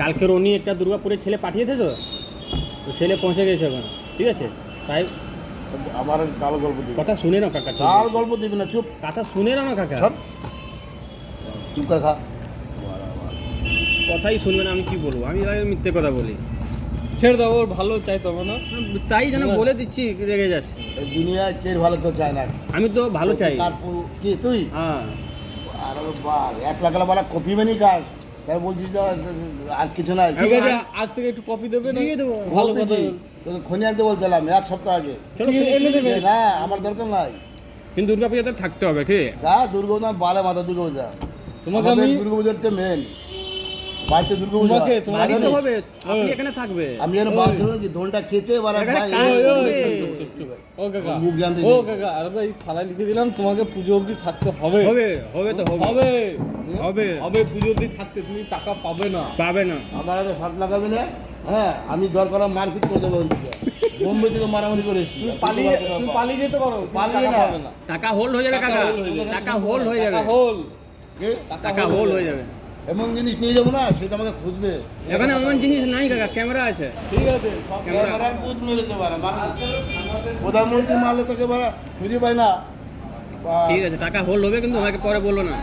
কালকে রনি একটা দুর্গাপুরের ছেলে পাঠিয়েছে তো ছেলে পৌঁছে গেছে ওখানে, ঠিক আছে? তাই আমার গাল গল্প দিবি, কথা শুনে না কাকা, গাল গল্প দিবি না, চুপ কথা শুনে না কাকা, চুপ করে খা। কথাই শুনবে না, আমি কি বলবো? আমি আগে মিথ্যে কথা বলি, ছেড়ে দাও, ওর ভালো চাই তো না, তাই যেন বলে দিচ্ছি, রেগে যাস। এই দুনিয়ায় কে ভালো কেউ চায় না। আমি তো ভালো চাই। কি তুই? হ্যাঁ, আর বাল 1 লাখ বলা কপি বানি কার, তার বলছিস না আর কিছু নাই। ঠিক আছে, আজ থেকে একটু কপি দেবে না? দিয়ে দেবো। ভালো কথা। তোকে খনি আনতে বলছিলাম 1 সপ্তাহ আগে। ঠিক আছে, এনে দেবে। না আমার দরকার নাই। কিন্তু দুর্গাপূজাতে থাকতে হবে, কি? যা দুর্গাপূজা বালে মাথা দুর্গাপূজা, তোমাকে আমাদের আমি দুর্গাপূজা হচ্ছে মেন। বাড়িতে দুর্গাপূজা তোমাকে বাড়িতে হবে, আপনি এখানে থাকবে। আমি যেন বাস ছিল কি দোলটা খেয়েছে এবার এখানে ভাই কাজ হবে। ও কাকা, মুখ জানতে ও কাকা, আরে ভাই থালায় লিখে দিলাম তোমাকে পুজো অবধি থাকতে হবে। হবে, হবে তো হবে, হবে হবে, হবে, পুজো অবধি থাকতে, তুমি টাকা পাবে না। পাবে না। আমার হাতে শর্ট লাগাবি না। হ্যাঁ আমি দরকার মারপিট করে দেবো। বোম্বে থেকে মারামারি করে এসেছি। তুমি পালিয়ে যেতে পারো, পালিয়ে টাকা না। পাবে না। টাকা হোল্ড হয়ে যাবে টাকা কাকা, hold হয়ে যাবে। টাকা হোল্ড হয়ে যাবে, টাকা হোল, কে? টাকা হোল্ড হয়ে যাবে। এমন জিনিস নিয়ে যাবো না সেটা আমাকে খুঁজবে। এখানে এমন জিনিস নাই কাকা, ক্যামেরা আছে। ঠিক আছে সব ক্যামেরার বুথ মেরেছে বারা, প্রধানমন্ত্রী মারলে তোকে বারা খুঁজে পায় না। ঠিক আছে, টাকা হোল্ড হবে, কিন্তু আমাকে পরে বললো না।